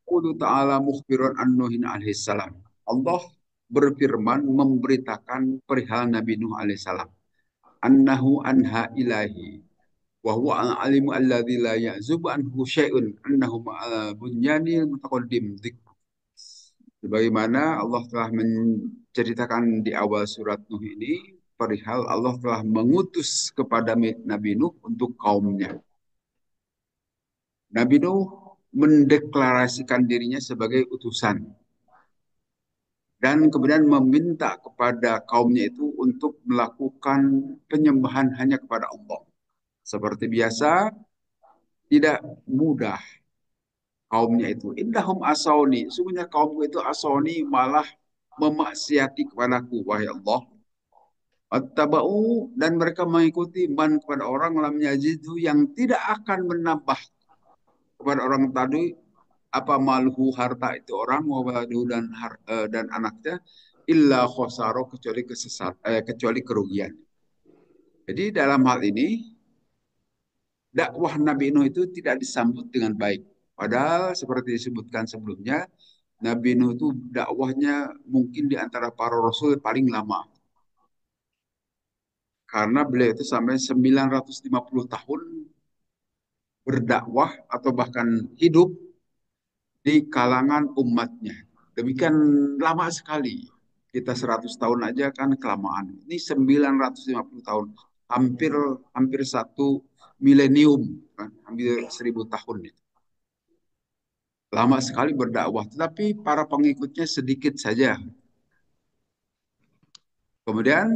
Qulu ta'ala mukhbiran an Nuhin alaihissalam. Allah berfirman memberitakan perihal Nabi Nuh alaihissalam. Annahu anha ilahi. Wa huwa al-alimu alladzi la ya'zubu anhu syai'un. Annahu ma'al bunyani mutaqaddim. Sebagaimana Allah telah menceritakan di awal surat Nuh ini, perihal Allah telah mengutus kepada Nabi Nuh untuk kaumnya. Nabi Nuh mendeklarasikan dirinya sebagai utusan dan kemudian meminta kepada kaumnya itu untuk melakukan penyembahan hanya kepada Allah. Seperti biasa, tidak mudah kaumnya itu. Indahum asawni, sungguhnya kaumku itu asawni malah memaksiati kepadaku, wahai Allah. Attaba'u dan mereka mengikuti man kepada orang lam yajidu yang tidak akan menambah kepada orang tadi apa malhu harta itu orang wabadu dan anaknya illa khosaro kecuali kerugian. Jadi dalam hal ini dakwah Nabi Nuh itu tidak disambut dengan baik. Padahal seperti disebutkan sebelumnya, Nabi Nuh itu dakwahnya mungkin di antara para rasul paling lama. Karena beliau itu sampai 950 tahun berdakwah atau bahkan hidup di kalangan umatnya. Demikian lama sekali. Kita 100 tahun aja kan kelamaan. Ini 950 tahun. Hampir hampir satu milenium, kan? Hampir 1000 tahun itu. Lama sekali berdakwah, tetapi para pengikutnya sedikit saja. Kemudian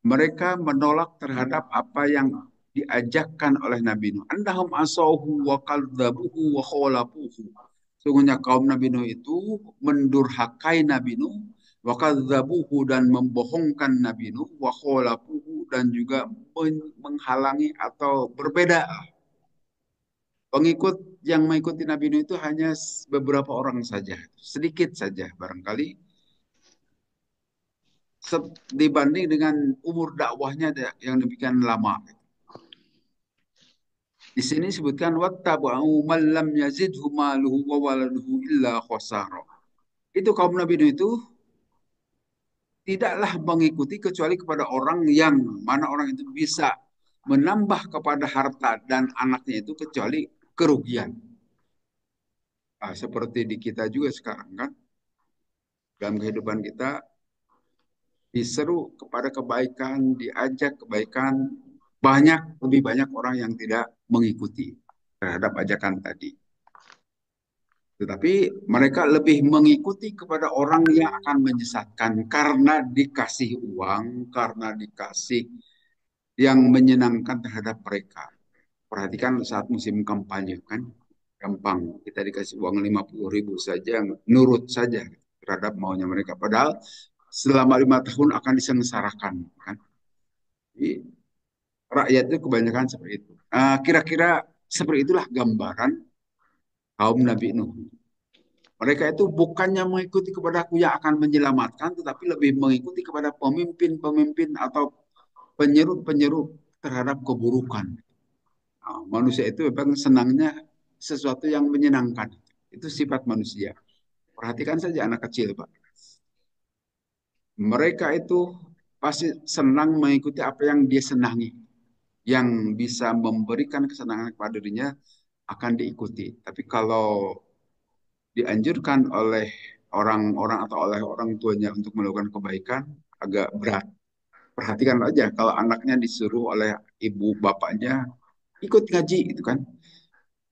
mereka menolak terhadap apa yang diajakkan oleh Nabi Nuh. Andahum asauhu wa kadzabuhu wa khawlafuhu. Sungguhnya kaum Nabi Nuh itu mendurhakai Nabi Nuh, wa kadzabuhu dan membohongkan Nabi Nuh, wa khawlafuhu dan juga menghalangi atau berbeda. Pengikut yang mengikuti Nabi Nuh itu hanya beberapa orang saja, sedikit saja barangkali dibanding dengan umur dakwahnya yang demikian lama. Di sini disebutkan wattaba'u man lam yazidhu maluhu wa waladuhu illa khosara. Itu kaum Nabi Nuh itu tidaklah mengikuti kecuali kepada orang yang mana orang itu bisa menambah kepada harta dan anaknya itu kecuali kerugian. Nah, seperti di kita juga sekarang kan dalam kehidupan kita diseru kepada kebaikan, diajak kebaikan, lebih banyak orang yang tidak mengikuti terhadap ajakan tadi. Tetapi mereka lebih mengikuti kepada orang yang akan menyesatkan karena dikasih uang, karena dikasih yang menyenangkan terhadap mereka. Perhatikan saat musim kampanye kan, gampang kita dikasih uang 50.000 saja, nurut saja terhadap maunya mereka. Padahal selama 5 tahun akan disengsarakan kan. Jadi, rakyat itu kebanyakan seperti itu. Kira-kira seperti itulah gambaran kaum Nabi Nuh. Mereka itu bukannya mengikuti kepada aku yang akan menyelamatkan, tetapi lebih mengikuti kepada pemimpin-pemimpin atau penyeru-penyeru terhadap keburukan. Nah, manusia itu memang senangnya sesuatu yang menyenangkan. Itu sifat manusia. Perhatikan saja anak kecil, Pak. Mereka itu pasti senang mengikuti apa yang dia senangi. Yang bisa memberikan kesenangan kepada dirinya akan diikuti. Tapi kalau dianjurkan oleh orang-orang atau oleh orang tuanya untuk melakukan kebaikan, agak berat. Perhatikan aja kalau anaknya disuruh oleh ibu bapaknya ikut ngaji itu kan.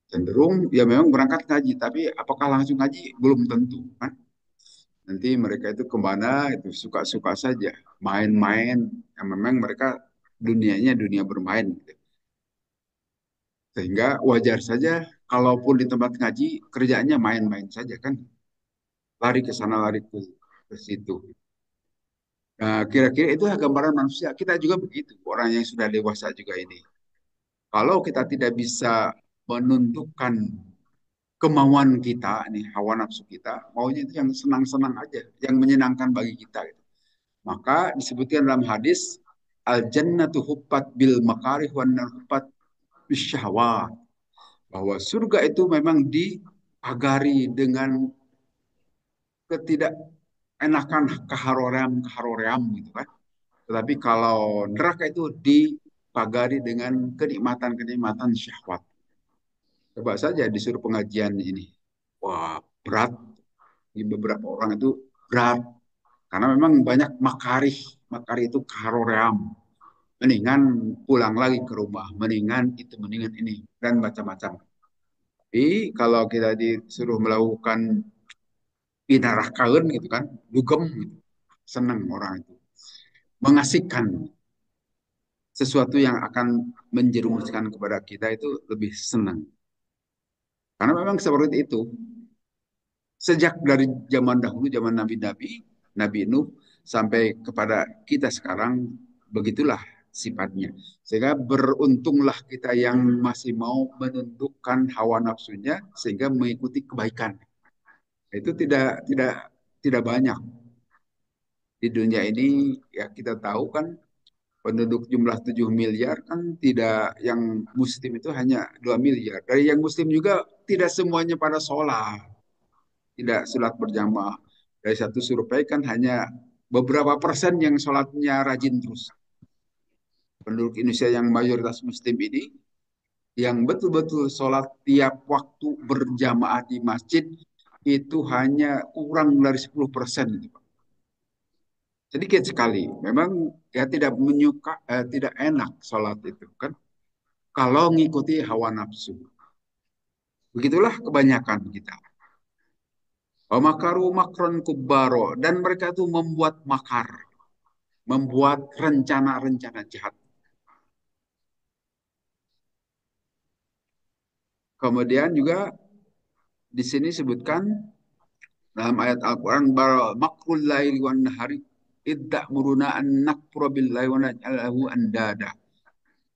Cenderung ya memang berangkat ngaji, tapi apakah langsung ngaji belum tentu kan. Nanti mereka itu kemana itu suka-suka saja. Main-main, yang memang mereka dunianya dunia bermain. Gitu. Sehingga wajar saja kalaupun di tempat ngaji kerjaannya main-main saja kan. Lari ke sana, lari ke situ. Nah, kira-kira itu gambaran manusia. Kita juga begitu, orang yang sudah dewasa juga ini. Kalau kita tidak bisa menundukkan kemauan kita, nih hawa nafsu kita, maunya itu yang senang-senang aja, yang menyenangkan bagi kita. Gitu. Maka disebutkan dalam hadis, al jannatu hubbat bil makarih wan nar hubbat bisyahwat. Bahwa surga itu memang dipagari dengan ketidakenakan keharoream gitu kan. Tetapi kalau neraka itu dipagari dengan kenikmatan-kenikmatan syahwat. Coba saja disuruh pengajian ini. Wah, berat. Di beberapa orang itu berat. Karena memang banyak makarih. Makarih itu karoream. Mendingan pulang lagi ke rumah. Mendingan itu, mendingan ini. Dan macam-macam. Tapi kalau kita disuruh melakukan pinarakaun gitu kan. Dugem gitu. Senang orang itu. Mengasihkan sesuatu yang akan menjerumuskan kepada kita itu lebih senang. Karena memang seperti itu. Sejak dari zaman dahulu, zaman Nabi-Nabi, Nabi Nuh, sampai kepada kita sekarang, begitulah sifatnya. Sehingga beruntunglah kita yang masih mau menundukkan hawa nafsunya, sehingga mengikuti kebaikan. Itu tidak banyak. Di dunia ini, ya kita tahu kan, penduduk jumlah 7 miliar kan tidak, yang muslim itu hanya 2 miliar. Dari yang muslim juga tidak semuanya pada sholat, tidak sholat berjamaah. Dari satu survei kan hanya beberapa persen yang sholatnya rajin terus. Penduduk Indonesia yang mayoritas muslim ini, yang betul-betul sholat tiap waktu berjamaah di masjid, itu hanya kurang dari 10%. Sedikit sekali. Memang ya tidak enak sholat itu kan. Kalau ngikuti hawa nafsu. Begitulah kebanyakan kita. Makaru makron kubaro. Dan mereka itu membuat makar. Membuat rencana-rencana jahat. Kemudian juga di sini sebutkan dalam ayat Al-Quran, makrul laili wan nahari idda muruna an nakfura billahi wa naj'alahu andada.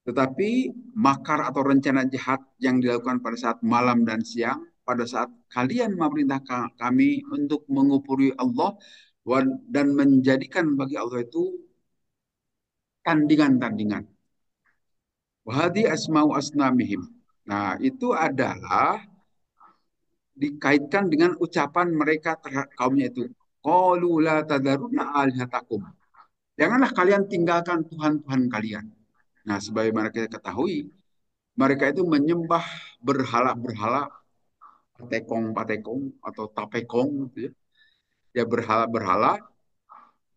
Tetapi makar atau rencana jahat yang dilakukan pada saat malam dan siang, pada saat kalian memerintah kami untuk mengupuri Allah dan menjadikan bagi Allah itu tandingan-tandingan. Wahadi asma'u asnamihim. Nah, itu adalah dikaitkan dengan ucapan mereka terhadap kaumnya itu. Qalu la tadarunna alihatakum. Janganlah kalian tinggalkan Tuhan-Tuhan kalian. Nah, sebagaimana kita ketahui, mereka itu menyembah berhala-berhala, patekong-patekong atau tapekong gitu ya. Ya berhala-berhala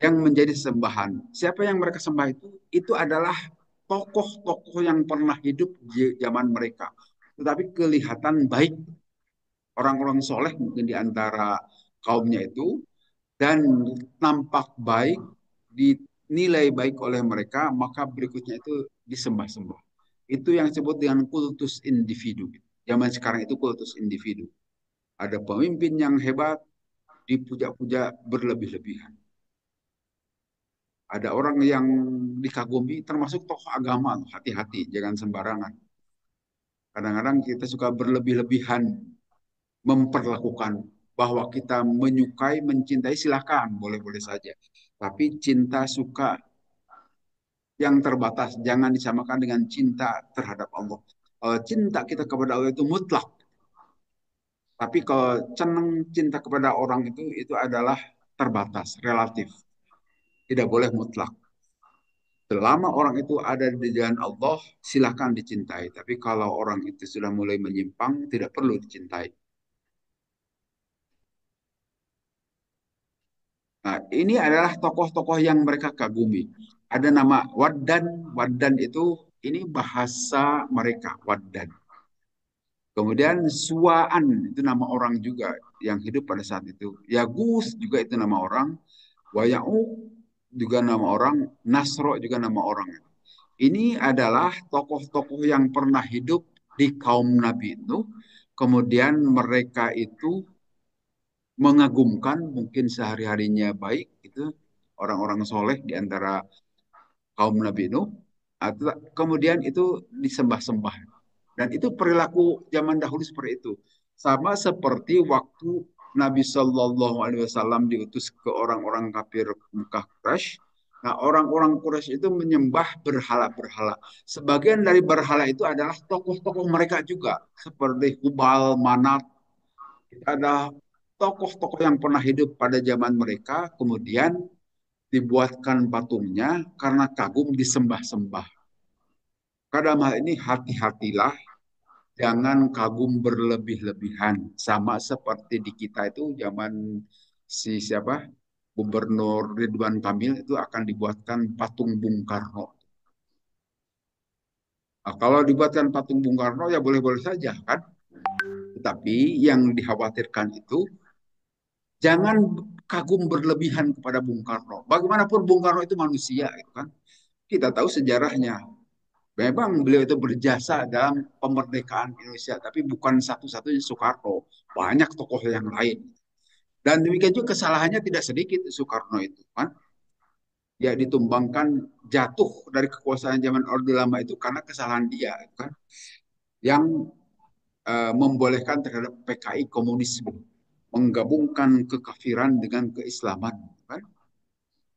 yang menjadi sembahan. Siapa yang mereka sembah itu? Itu adalah tokoh-tokoh yang pernah hidup di zaman mereka. Tetapi kelihatan baik, orang-orang soleh mungkin di antara kaumnya itu, dan nampak baik, dinilai baik oleh mereka, maka berikutnya itu disembah-sembah. Itu yang disebut dengan kultus individu. Zaman sekarang itu kultus individu. Ada pemimpin yang hebat, dipuja-puja berlebih-lebihan. Ada orang yang dikagumi, termasuk tokoh agama. Hati-hati, jangan sembarangan. Kadang-kadang kita suka berlebih-lebihan memperlakukan bahwa kita menyukai, mencintai, silakan, boleh-boleh saja. Tapi cinta suka yang terbatas, jangan disamakan dengan cinta terhadap Allah. Cinta kita kepada Allah itu mutlak. Tapi kalau senang cinta kepada orang itu adalah terbatas, relatif. Tidak boleh mutlak. Selama orang itu ada di jalan Allah, silakan dicintai. Tapi kalau orang itu sudah mulai menyimpang, tidak perlu dicintai. Nah, ini adalah tokoh-tokoh yang mereka kagumi. Ada nama Waddan. Waddan itu ini bahasa mereka, Waddan. Kemudian Suwaan itu nama orang juga yang hidup pada saat itu. Yagus juga itu nama orang. Wayau juga nama orang. Nasro juga nama orang. Ini adalah tokoh-tokoh yang pernah hidup di kaum Nabi itu. Kemudian mereka itu mengagumkan, mungkin sehari-harinya baik, itu orang-orang soleh di antara kaum Nabi Nuh. Kemudian itu disembah-sembah. Dan itu perilaku zaman dahulu seperti itu. Sama seperti waktu Nabi Shallallahu Alaihi Wasallam diutus ke orang-orang kafir Mekah Quraisy. Nah, orang-orang Quraisy itu menyembah berhala-berhala. Sebagian dari berhala itu adalah tokoh-tokoh mereka juga, seperti Hubal, Manat, Ada tokoh-tokoh yang pernah hidup pada zaman mereka, kemudian dibuatkan patungnya karena kagum disembah-sembah. Kadang hal ini hati-hatilah, jangan kagum berlebih-lebihan. Sama seperti di kita itu zaman si siapa? Gubernur Ridwan Kamil itu akan dibuatkan patung Bung Karno. Nah, kalau dibuatkan patung Bung Karno ya boleh-boleh saja kan. Tetapi yang dikhawatirkan itu jangan kagum berlebihan kepada Bung Karno. Bagaimanapun Bung Karno itu manusia, gitu kan. Kita tahu sejarahnya. Memang beliau itu berjasa dalam pemerdekaan Indonesia, tapi bukan satu-satunya Soekarno. Banyak tokoh yang lain. Dan demikian juga kesalahannya tidak sedikit Soekarno itu, kan. Dia ditumbangkan jatuh dari kekuasaan zaman Orde Lama itu karena kesalahan dia, kan. Yang membolehkan terhadap PKI komunisme, menggabungkan kekafiran dengan keislaman, kan?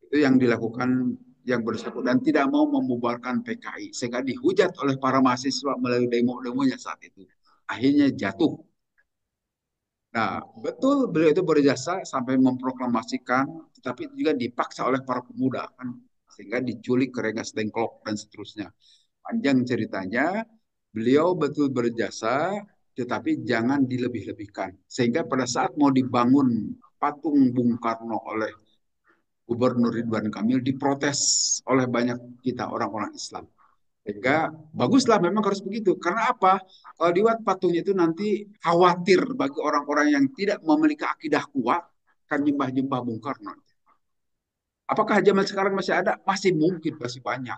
Itu yang dilakukan yang bersangkutan dan tidak mau membubarkan PKI sehingga dihujat oleh para mahasiswa melalui demo-demonya saat itu. Akhirnya jatuh. Nah, betul beliau itu berjasa sampai memproklamasikan, tetapi juga dipaksa oleh para pemuda kan, sehingga diculik ke Rengas Dengklok dan seterusnya. Panjang ceritanya, beliau betul berjasa, tetapi jangan dilebih-lebihkan. Sehingga pada saat mau dibangun patung Bung Karno oleh Gubernur Ridwan Kamil diprotes oleh banyak kita orang-orang Islam. Sehingga baguslah memang harus begitu. Karena apa? Kalau dibuat patungnya itu nanti khawatir bagi orang-orang yang tidak memiliki akidah kuat akan nyembah-nyembah Bung Karno. Apakah zaman sekarang masih ada? Masih mungkin, masih banyak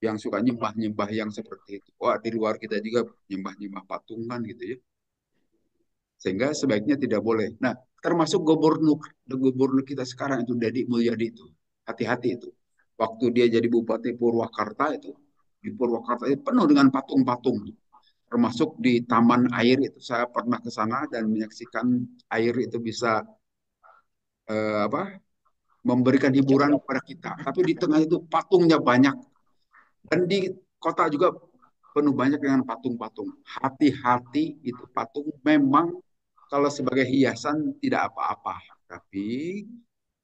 yang suka nyembah-nyembah yang seperti itu. Wah, di luar kita juga nyembah-nyembah patungan gitu ya. Sehingga sebaiknya tidak boleh. Nah, termasuk gubernur kita sekarang itu Deddy Mulyadi itu. Hati-hati itu. Waktu dia jadi Bupati Purwakarta itu, di Purwakarta itu penuh dengan patung-patung. Termasuk di taman air itu saya pernah ke sana dan menyaksikan air itu bisa apa memberikan hiburan kepada kita. Tapi di tengah itu patungnya banyak dan di kota juga penuh banyak dengan patung-patung. Hati-hati itu patung memang kalau sebagai hiasan tidak apa-apa. Tapi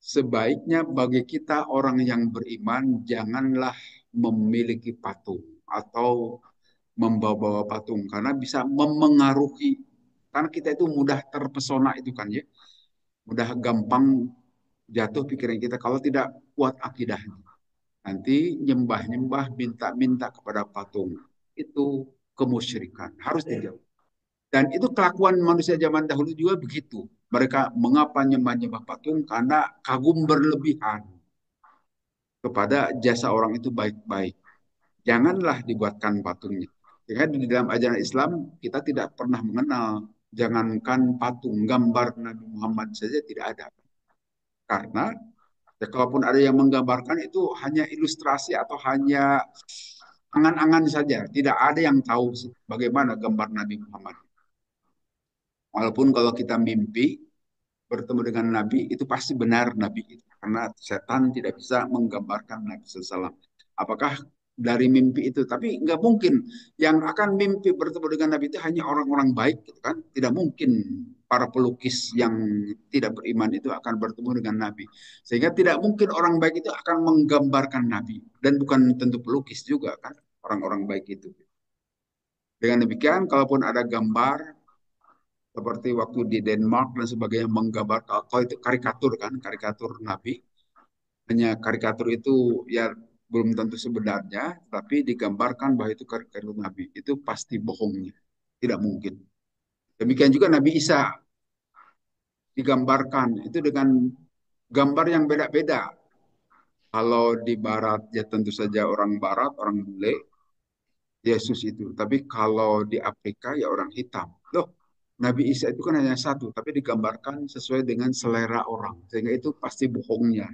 sebaiknya bagi kita orang yang beriman janganlah memiliki patung atau membawa-bawa patung karena bisa memengaruhi karena kita itu mudah terpesona itu kan ya mudah gampang jatuh pikiran kita kalau tidak kuat akidahnya nanti nyembah-nyembah minta-minta kepada patung itu kemusyrikan harus dijauh dan itu kelakuan manusia zaman dahulu juga begitu mereka mengapa nyembah-nyembah patung karena kagum berlebihan kepada jasa orang itu baik-baik janganlah dibuatkan patungnya. Ya, di dalam ajaran Islam kita tidak pernah mengenal jangankan patung gambar Nabi Muhammad saja tidak ada. Karena ya, kalaupun ada yang menggambarkan itu hanya ilustrasi atau hanya angan-angan saja. Tidak ada yang tahu bagaimana gambar Nabi Muhammad. Walaupun kalau kita mimpi bertemu dengan Nabi itu pasti benar Nabi itu. Karena setan tidak bisa menggambarkan Nabi SAW. Apakah dari mimpi itu? Tapi nggak mungkin yang akan mimpi bertemu dengan Nabi itu hanya orang-orang baik, gitu kan? Tidak mungkin para pelukis yang tidak beriman itu akan bertemu dengan Nabi. Sehingga tidak mungkin orang baik itu akan menggambarkan Nabi. Dan bukan tentu pelukis juga kan, orang-orang baik itu. Dengan demikian, kalaupun ada gambar seperti waktu di Denmark dan sebagainya menggambar kalau itu karikatur kan karikatur Nabi hanya karikatur itu ya belum tentu sebenarnya tapi digambarkan bahwa itu karikatur Nabi itu pasti bohongnya tidak mungkin demikian juga Nabi Isa digambarkan itu dengan gambar yang beda-beda kalau di Barat ya tentu saja orang Barat orang bule Yesus itu tapi kalau di Afrika ya orang hitam loh Nabi Isa itu kan hanya satu, tapi digambarkan sesuai dengan selera orang. Sehingga itu pasti bohongnya.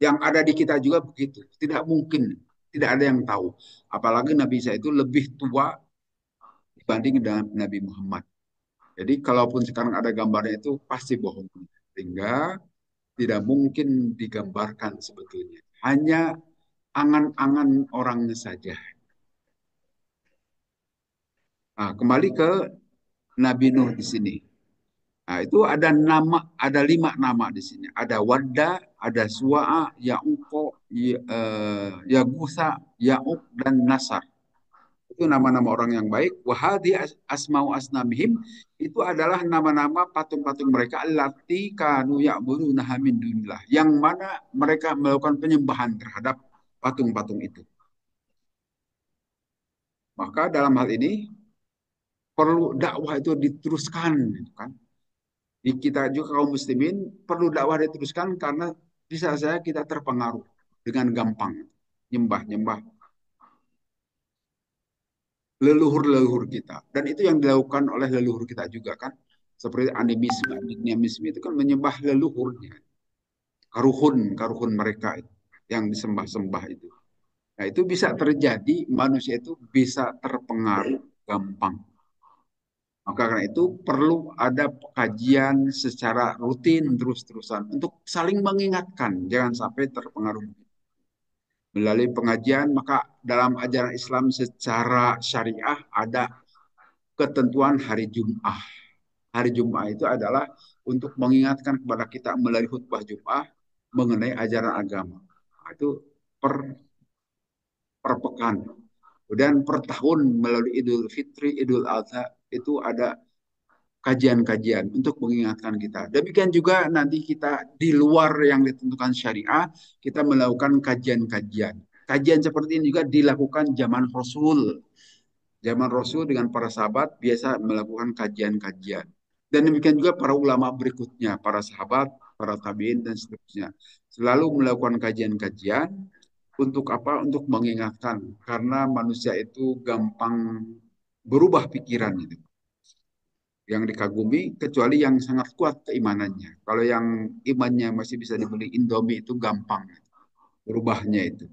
Yang ada di kita juga begitu. Tidak mungkin. Tidak ada yang tahu. Apalagi Nabi Isa itu lebih tua dibanding dengan Nabi Muhammad. Jadi kalaupun sekarang ada gambarnya itu pasti bohong. Sehingga tidak mungkin digambarkan sebetulnya. Hanya angan-angan orangnya saja. Nah, kembali ke Nabi Nuh di sini. Nah, itu ada nama, ada 5 nama di sini. Ada Wadda, ada Suwa'a, Ya'uko, Yagusa, Ya'uk, dan Nasar. Itu nama-nama orang yang baik. Wahadi asma'u asnamihim, itu adalah nama-nama patung-patung mereka allati kanu ya'budunaha min dunillah, yang mana mereka melakukan penyembahan terhadap patung-patung itu. Maka dalam hal ini perlu dakwah itu diteruskan, gitu kan. Di kita juga kaum muslimin perlu dakwah diteruskan karena bisa saja kita terpengaruh dengan gampang nyembah-nyembah leluhur-leluhur kita. Dan itu yang dilakukan oleh leluhur kita juga kan. Seperti animisme, dinamisme itu kan menyembah leluhurnya. Karuhun mereka itu, yang disembah-sembah itu. Nah itu bisa terjadi, manusia itu bisa terpengaruh gampang. Maka karena itu perlu ada kajian secara rutin terus-terusan untuk saling mengingatkan, jangan sampai terpengaruh. Melalui pengajian, maka dalam ajaran Islam secara syariah ada ketentuan hari Jum'ah. Hari Jum'ah itu adalah untuk mengingatkan kepada kita melalui khutbah Jum'ah mengenai ajaran agama. Nah, itu per, per pekan. Kemudian per tahun melalui Idul Fitri, Idul Adha, itu ada kajian-kajian untuk mengingatkan kita. Demikian juga nanti kita di luar yang ditentukan syariah, kita melakukan kajian-kajian. Kajian seperti ini juga dilakukan zaman Rasul. Zaman Rasul dengan para sahabat biasa melakukan kajian-kajian. Dan demikian juga para ulama berikutnya, para sahabat, para tabiin, dan seterusnya. Selalu melakukan kajian-kajian untuk apa? Untuk mengingatkan. Karena manusia itu gampang berubah pikiran itu. Yang dikagumi kecuali yang sangat kuat keimanannya. Kalau yang imannya masih bisa dibeli Indomie itu gampang berubahnya itu.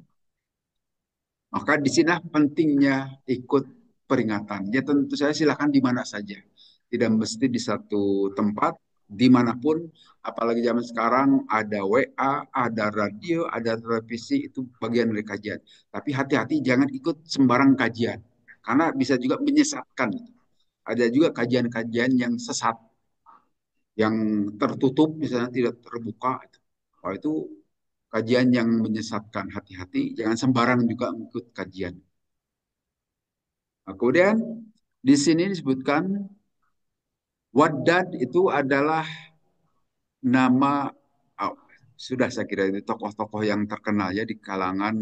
Maka di sini pentingnya ikut peringatan. Ya tentu saya silakan di mana saja. Tidak mesti di satu tempat, dimanapun. Apalagi zaman sekarang ada WA, ada radio, ada televisi, itu bagian dari kajian. Tapi hati-hati jangan ikut sembarang kajian. Karena bisa juga menyesatkan. Ada juga kajian-kajian yang sesat, yang tertutup, misalnya tidak terbuka. Oh, itu kajian yang menyesatkan. Hati-hati, jangan sembarang juga ikut kajian. Nah, kemudian di sini disebutkan Wadad itu adalah nama, oh, sudah saya kira itu tokoh-tokoh yang terkenal ya di kalangan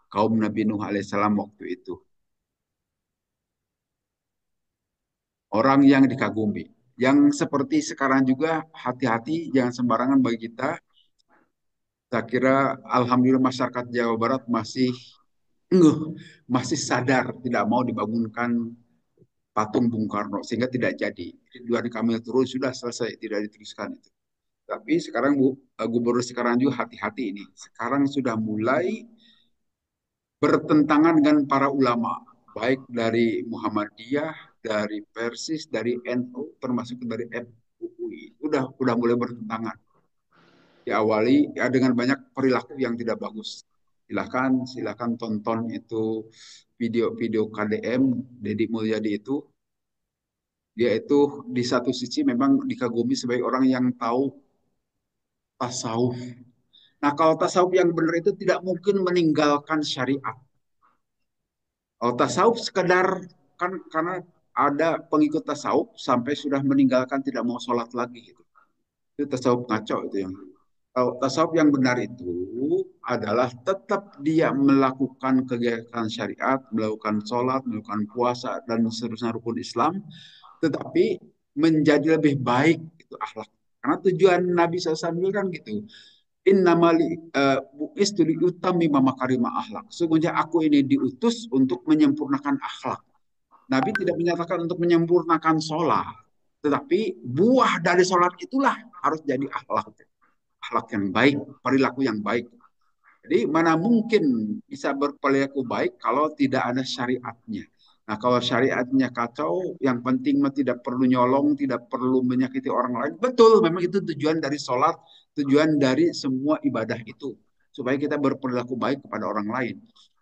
kaum Nabi Nuh alaihissalam waktu itu. Orang yang dikagumi. Yang seperti sekarang juga hati-hati jangan sembarangan bagi kita. Saya kira Alhamdulillah masyarakat Jawa Barat masih ngeh, masih sadar tidak mau dibangunkan patung Bung Karno sehingga tidak jadi. Ridwan Kamil turun sudah selesai tidak diteruskan itu. Tapi sekarang gubernur sekarang juga hati-hati ini. Sekarang sudah mulai bertentangan dengan para ulama, baik dari Muhammadiyah, dari Persis, dari NU, termasuk dari MUI. Udah mulai bertentangan. Diawali ya dengan banyak perilaku yang tidak bagus. Silakan tonton itu video-video KDM Deddy Mulyadi itu. Dia itu di satu sisi memang dikagumi sebagai orang yang tahu tasawuf. Nah, kalau tasawuf yang benar itu tidak mungkin meninggalkan syariat. Kalau tasawuf sekedar kan karena ada pengikut tasawuf sampai sudah meninggalkan tidak mau sholat lagi gitu. Itu tasawuf ngaco itu yang. Kalau tasawuf yang benar itu adalah tetap dia melakukan kegiatan syariat, melakukan sholat, melakukan puasa dan seterusnya rukun Islam, tetapi menjadi lebih baik itu akhlak. Karena tujuan Nabi SAW kan gitu. Innamali buistu liutamima makarima akhlak. Sungguhnya aku ini diutus untuk menyempurnakan akhlak. Nabi tidak menyatakan untuk menyempurnakan sholat. Tetapi buah dari sholat itulah harus jadi akhlak. Akhlak yang baik, perilaku yang baik. Jadi mana mungkin bisa berperilaku baik kalau tidak ada syariatnya. Nah kalau syariatnya kacau, yang penting mah tidak perlu nyolong, tidak perlu menyakiti orang lain. Betul, memang itu tujuan dari sholat, tujuan dari semua ibadah itu. Supaya kita berperilaku baik kepada orang lain.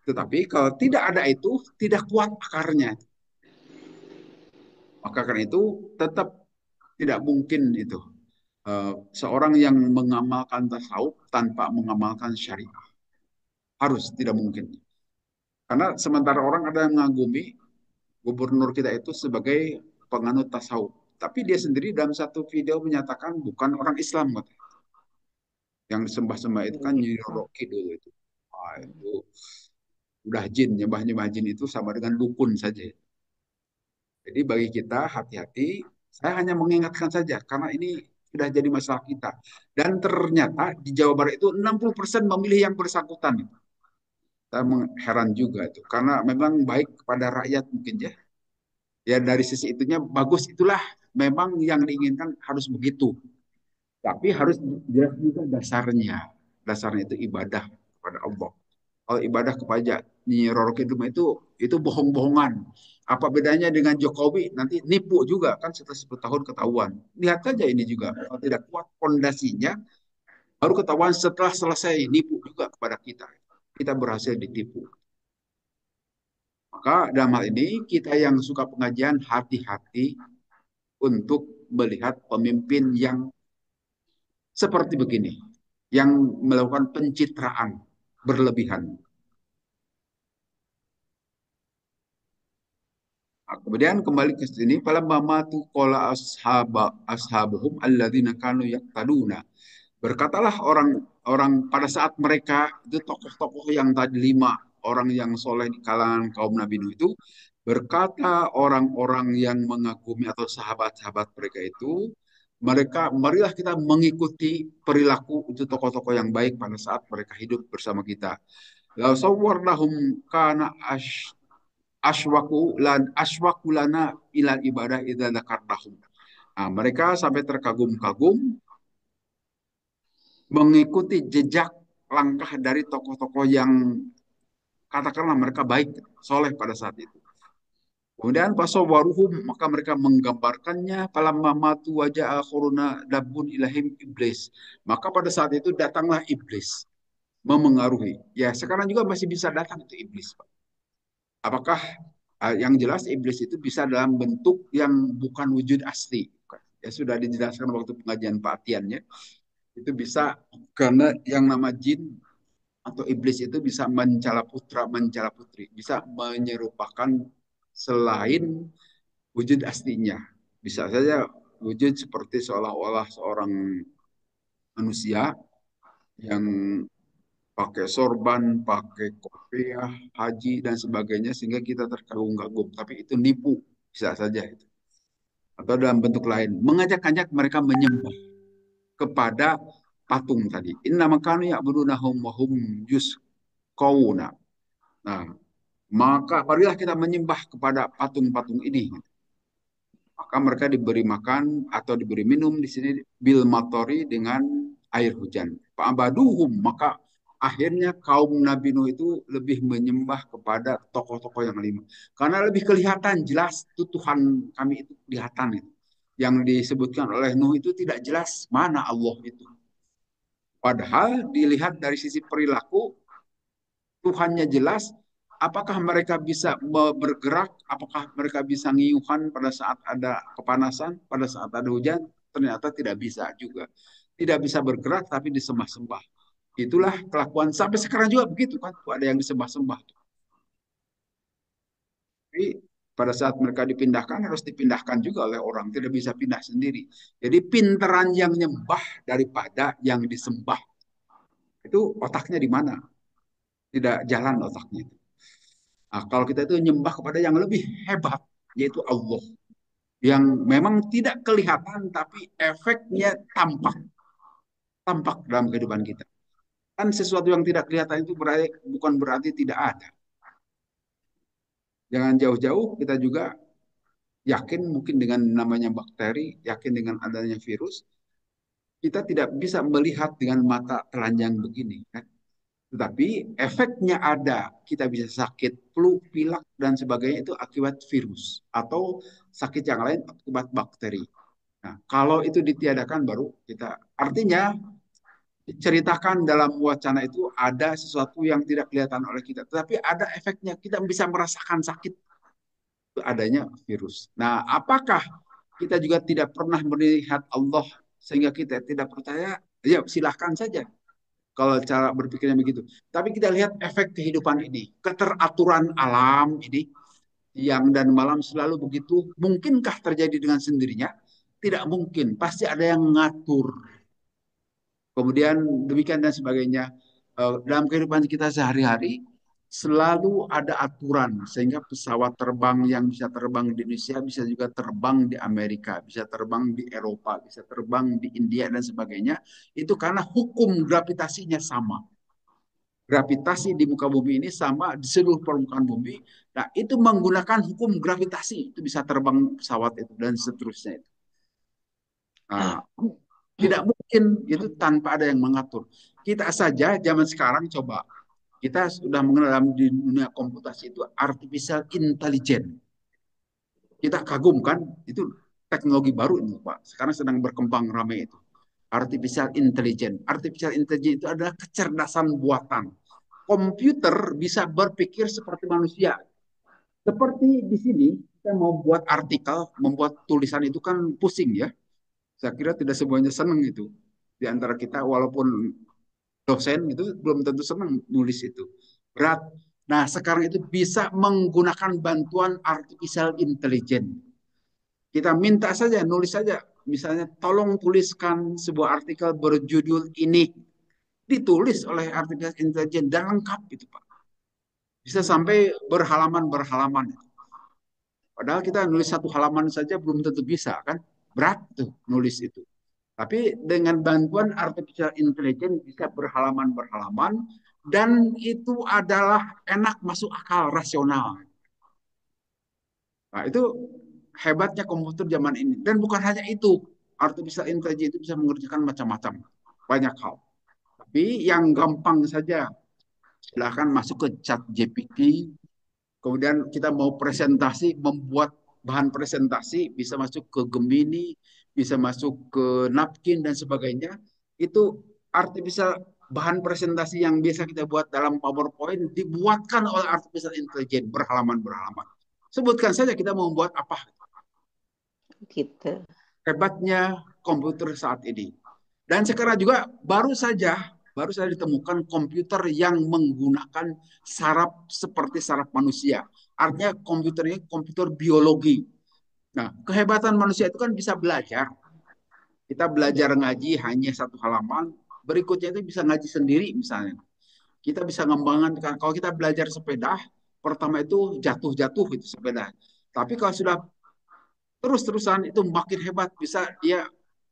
Tetapi kalau tidak ada itu, tidak kuat akarnya. Maka karena itu tetap tidak mungkin itu seorang yang mengamalkan tasawuf tanpa mengamalkan syariah. Harus, tidak mungkin. Karena sementara orang ada yang mengagumi gubernur kita itu sebagai penganut tasawuf. Tapi dia sendiri dalam satu video menyatakan bukan orang Islam. Katanya. Yang disembah-sembah itu kan Hmm. Nyi Roro Kidul itu. Ah, itu udah jin, nyembah-nyembah jin itu sama dengan dukun saja. Jadi bagi kita hati-hati, saya hanya mengingatkan saja karena ini sudah jadi masalah kita. Dan ternyata di Jawa Barat itu 60% memilih yang bersangkutan. Saya heran juga itu karena memang baik kepada rakyat mungkin ya. Ya dari sisi itunya bagus itulah memang yang diinginkan harus begitu. Tapi harus jelas juga dasarnya. Dasarnya itu ibadah kepada Allah. Kalau ibadah kepada Nyi Roro Kidul itu bohong-bohongan. Apa bedanya dengan Jokowi? Nanti nipu juga kan setelah 10 tahun ketahuan. Lihat saja ini juga. Kalau tidak kuat fondasinya, baru ketahuan setelah selesai nipu juga kepada kita. Kita berhasil ditipu. Maka dalam hal ini kita yang suka pengajian hati-hati untuk melihat pemimpin yang seperti begini, yang melakukan pencitraan berlebihan. Nah, kemudian kembali ke sini, pada mama tu kola ashabuhum alladzina kanu yaqtaduna. Berkatalah orang-orang pada saat mereka itu tokoh-tokoh yang tadi 5 orang yang soleh di kalangan kaum Nabi Nuh itu berkata orang-orang yang mengagumi atau sahabat-sahabat mereka itu mereka marilah kita mengikuti perilaku itu tokoh-tokoh yang baik pada saat mereka hidup bersama kita. Lau sawwarnahum kana ashwaku lana ilal ibadah idza dzakarnahum. Nah, mereka sampai terkagum-kagum mengikuti jejak langkah dari tokoh-tokoh yang katakanlah mereka baik, soleh pada saat itu. Kemudian pasawaruhum maka mereka menggambarkannya falamma matu wajah akhuruna dabun ilahim iblis. Maka pada saat itu datanglah iblis memengaruhi. Ya sekarang juga masih bisa datang itu iblis. Pak. Apakah yang jelas iblis itu bisa dalam bentuk yang bukan wujud asli. Ya sudah dijelaskan waktu pengajian Pak Tiannya. Itu bisa karena yang nama jin atau iblis itu bisa mencala putra, mencala putri, bisa menyerupakan selain wujud aslinya. Bisa saja wujud seperti seolah-olah seorang manusia yang pakai sorban, pakai kopiah, haji dan sebagainya sehingga kita terkagum-kagum. Tapi itu nipu, bisa saja itu. Atau dalam bentuk lain, mengajak-ajak mereka menyembah kepada patung tadi. Inna makanu ya'budunahum wa hum yusqawuna. Nah, maka marilah kita menyembah kepada patung-patung ini. Maka mereka diberi makan atau diberi minum di sini bil matori dengan air hujan. Fa'abaduhum, maka akhirnya kaum Nabi Nuh itu lebih menyembah kepada tokoh-tokoh yang 5. Karena lebih kelihatan jelas itu Tuhan kami itu kelihatan itu. Yang disebutkan oleh Nuh itu tidak jelas mana Allah itu. Padahal dilihat dari sisi perilaku Tuhannya jelas, apakah mereka bisa bergerak, apakah mereka bisa ngiuhan pada saat ada kepanasan, pada saat ada hujan, ternyata tidak bisa juga. Tidak bisa bergerak tapi disembah-sembah. Itulah kelakuan sampai sekarang juga begitu kan, tuh ada yang disembah-sembah. Tapi pada saat mereka dipindahkan harus dipindahkan juga oleh orang, tidak bisa pindah sendiri. Jadi pinteran yang nyembah daripada yang disembah. Itu otaknya di mana? Tidak jalan otaknya itu. Nah, kalau kita itu nyembah kepada yang lebih hebat, yaitu Allah. Yang memang tidak kelihatan, tapi efeknya tampak. Tampak dalam kehidupan kita. Kan sesuatu yang tidak kelihatan itu berarti, bukan berarti tidak ada. Jangan jauh-jauh, kita juga yakin mungkin dengan namanya bakteri, yakin dengan adanya virus, kita tidak bisa melihat dengan mata telanjang begini. Kan? Tetapi efeknya ada. Kita bisa sakit flu, pilek, dan sebagainya itu akibat virus. Atau sakit yang lain akibat bakteri. Nah, kalau itu ditiadakan baru kita. Artinya, diceritakan dalam wacana itu ada sesuatu yang tidak kelihatan oleh kita. Tetapi ada efeknya. Kita bisa merasakan sakit. adanya virus. Nah, apakah kita juga tidak pernah melihat Allah sehingga kita tidak percaya? Ya, silahkan saja kalau cara berpikirnya begitu. Tapi kita lihat efek kehidupan ini, keteraturan alam ini, siang dan malam selalu begitu. Mungkinkah terjadi dengan sendirinya? Tidak mungkin, pasti ada yang mengatur. Kemudian demikian dan sebagainya. Dalam kehidupan kita sehari-hari selalu ada aturan sehingga pesawat terbang yang bisa terbang di Indonesia bisa juga terbang di Amerika, bisa terbang di Eropa, bisa terbang di India dan sebagainya. Itu karena hukum gravitasinya sama. Gravitasi di muka bumi ini sama di seluruh permukaan bumi. Nah, itu menggunakan hukum gravitasi itu bisa terbang pesawat itu dan seterusnya. Nah, tidak mungkin itu tanpa ada yang mengatur. Kita saja zaman sekarang coba, kita sudah mengenal di dunia komputasi itu artificial intelligence. Kita kagum kan, itu teknologi baru ini Pak. Sekarang sedang berkembang ramai itu. Artificial intelligence. Artificial intelligence itu adalah kecerdasan buatan. Komputer bisa berpikir seperti manusia. Seperti di sini, kita mau buat artikel, membuat tulisan itu kan pusing ya. Saya kira tidak semuanya senang itu. Di antara kita, walaupun dosen itu belum tentu senang nulis itu. Berat. Nah, sekarang itu bisa menggunakan bantuan artificial intelligence. Kita minta saja, nulis saja. Misalnya, tolong tuliskan sebuah artikel berjudul ini. Ditulis oleh artificial intelligence dan lengkap itu, Pak. Bisa sampai berhalaman-berhalaman. Padahal kita nulis satu halaman saja belum tentu bisa, kan? Berat tuh nulis itu. Tapi dengan bantuan artificial intelligence bisa berhalaman-berhalaman dan itu adalah enak masuk akal rasional. Nah, itu hebatnya komputer zaman ini. Dan bukan hanya itu, artificial intelligence itu bisa mengerjakan macam-macam, banyak hal. Tapi yang gampang saja, silahkan masuk ke chat GPT, kemudian kita mau presentasi, membuat bahan presentasi, bisa masuk ke Gemini, bisa masuk ke Napkin dan sebagainya. Itu artificial bahan presentasi yang biasa kita buat dalam PowerPoint dibuatkan oleh artificial intelligence berhalaman-berhalaman. Sebutkan saja kita mau membuat apa. Gitu. Hebatnya komputer saat ini. Dan sekarang juga baru saja ditemukan komputer yang menggunakan saraf seperti saraf manusia. Artinya komputer ini komputer biologi. Nah, kehebatan manusia itu kan bisa belajar. Kita belajar ngaji hanya satu halaman, berikutnya itu bisa ngaji sendiri misalnya. Kita bisa ngembangkan, kalau kita belajar sepeda, pertama itu jatuh-jatuh itu sepeda. Tapi kalau sudah terus-terusan itu makin hebat, bisa dia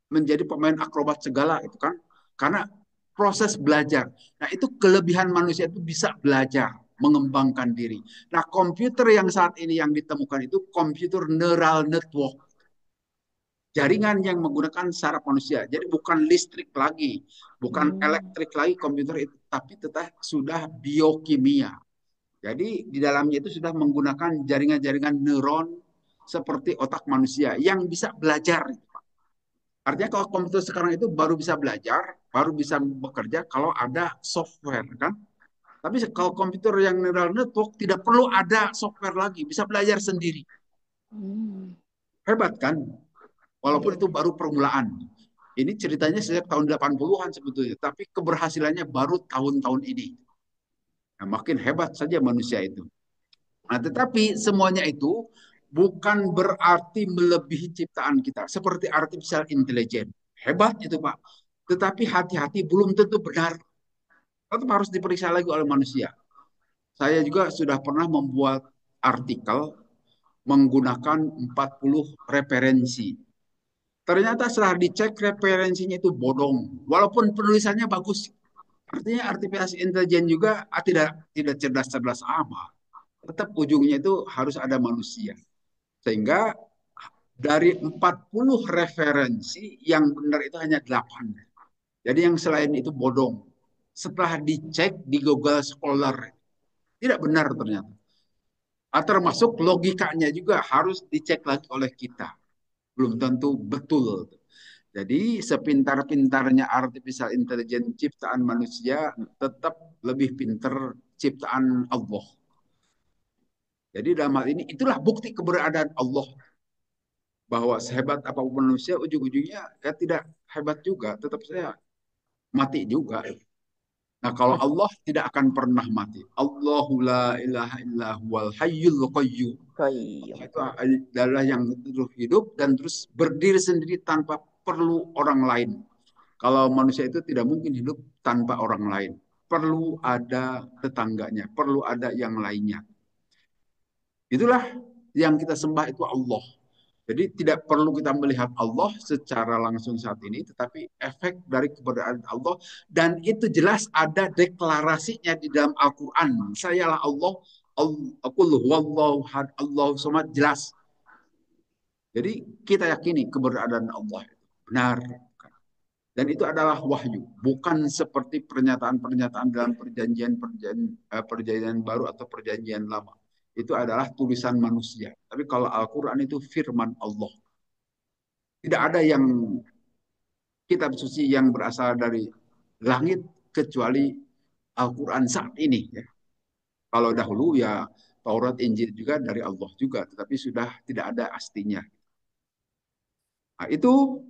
menjadi pemain akrobat segala itu kan, karena proses belajar. Nah, itu kelebihan manusia itu bisa belajar mengembangkan diri. Nah, komputer yang saat ini yang ditemukan itu komputer neural network, jaringan yang menggunakan saraf manusia. Jadi bukan listrik lagi, bukan elektrik lagi komputer itu, tapi tetap sudah biokimia. Jadi di dalamnya itu sudah menggunakan jaringan-jaringan neuron seperti otak manusia yang bisa belajar. Artinya kalau komputer sekarang itu baru bisa belajar, baru bisa bekerja kalau ada software kan. Tapi kalau komputer yang neural network tidak perlu ada software lagi, bisa belajar sendiri. Hmm. Hebat kan? Walaupun Iya. itu baru permulaan. Ini ceritanya sejak tahun 80-an sebetulnya, tapi keberhasilannya baru tahun-tahun ini. Nah, makin hebat saja manusia itu. Nah, tetapi semuanya itu bukan berarti melebihi ciptaan kita. Seperti artificial intelligence. Hebat itu, Pak. Tetapi hati-hati belum tentu benar. Tetap harus diperiksa lagi oleh manusia. Saya juga sudah pernah membuat artikel menggunakan 40 referensi. Ternyata setelah dicek referensinya itu bodong. Walaupun penulisannya bagus. Artinya artificial intelligence juga tidak cerdas-cerdas amat. Tetap ujungnya itu harus ada manusia. Sehingga dari 40 referensi yang benar itu hanya 8. Jadi yang selain itu bodong. Setelah dicek di Google Scholar, tidak benar ternyata. Termasuk logikanya juga harus dicek lagi oleh kita. Belum tentu betul. Jadi sepintar-pintarnya artificial intelligence ciptaan manusia tetap lebih pintar ciptaan Allah. Jadi dalam hal ini itulah bukti keberadaan Allah, bahwa sehebat apapun manusia ujung-ujungnya ya tidak hebat juga, tetap saya mati juga. Nah, kalau Allah tidak akan pernah mati. Allahu la ilaha illa huwal hayyul qayyum. Qayyum. Itu adalah yang terus hidup dan terus berdiri sendiri tanpa perlu orang lain. Kalau manusia itu tidak mungkin hidup tanpa orang lain. Perlu ada tetangganya, perlu ada yang lainnya. Itulah yang kita sembah itu Allah. Jadi tidak perlu kita melihat Allah secara langsung saat ini, tetapi efek dari keberadaan Allah, dan itu jelas ada deklarasinya di dalam Al-Quran. Sayalah Allah, Qul huwallahu ahad, Allahu samad, jelas. Jadi kita yakini keberadaan Allah itu benar. Dan itu adalah wahyu, bukan seperti pernyataan-pernyataan dalam perjanjian baru atau perjanjian lama. Itu adalah tulisan manusia. Tapi kalau Al-Quran itu firman Allah. Tidak ada yang kitab suci yang berasal dari langit kecuali Al-Quran saat ini. Ya. Kalau dahulu ya Taurat, Injil juga dari Allah juga, tetapi sudah tidak ada aslinya. Nah, itu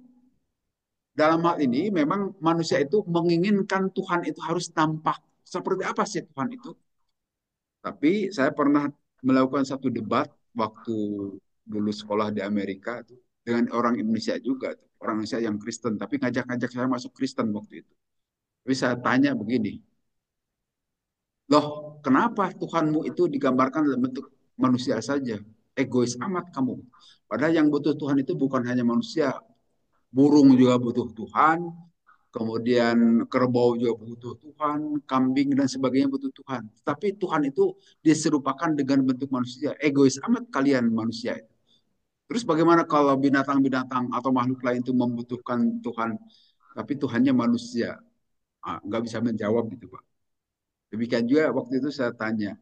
dalam hal ini memang manusia itu menginginkan Tuhan itu harus tampak. Seperti apa sih Tuhan itu? Tapi saya pernah melakukan satu debat waktu dulu sekolah di Amerika tuh, dengan orang Indonesia juga, tuh. Orang Indonesia yang Kristen, tapi ngajak-ngajak saya masuk Kristen waktu itu. Tapi saya tanya begini, loh kenapa Tuhanmu itu digambarkan dalam bentuk manusia saja? Egois amat kamu. Padahal yang butuh Tuhan itu bukan hanya manusia, burung juga butuh Tuhan, kemudian kerbau juga butuh Tuhan, kambing dan sebagainya butuh Tuhan. Tapi Tuhan itu diserupakan dengan bentuk manusia. Egois amat kalian manusia. Terus bagaimana kalau binatang-binatang atau makhluk lain itu membutuhkan Tuhan, tapi Tuhannya manusia? Nggak bisa menjawab gitu, Pak. Demikian juga waktu itu saya tanya,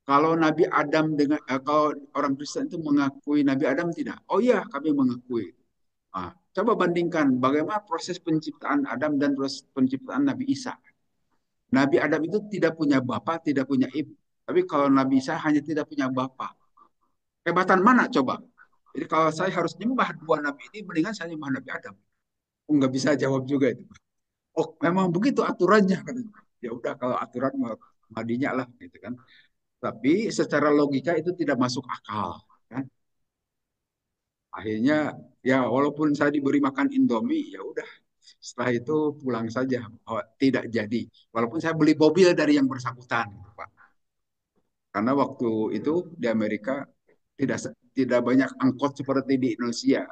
kalau Nabi Adam kalau orang Kristen itu mengakui Nabi Adam tidak? Oh iya, kami mengakui. Coba bandingkan bagaimana proses penciptaan Adam dan proses penciptaan Nabi Isa. Nabi Adam itu tidak punya bapak, tidak punya ibu. Tapi kalau Nabi Isa hanya tidak punya bapak. Kehebatan mana coba? Jadi kalau saya harus nyembah dua Nabi ini, mendingan saya nyembah Nabi Adam. Oh, nggak bisa jawab juga itu. Oh, memang begitu aturannya. Ya udah kalau aturan madinya lah gitu kan. Tapi secara logika itu tidak masuk akal. Kan? Akhirnya ya walaupun saya diberi makan Indomie, ya udah setelah itu pulang saja. Oh, tidak jadi. Walaupun saya beli mobil dari yang bersangkutan, gitu, Pak. Karena waktu itu di Amerika tidak tidak banyak angkot seperti di Indonesia,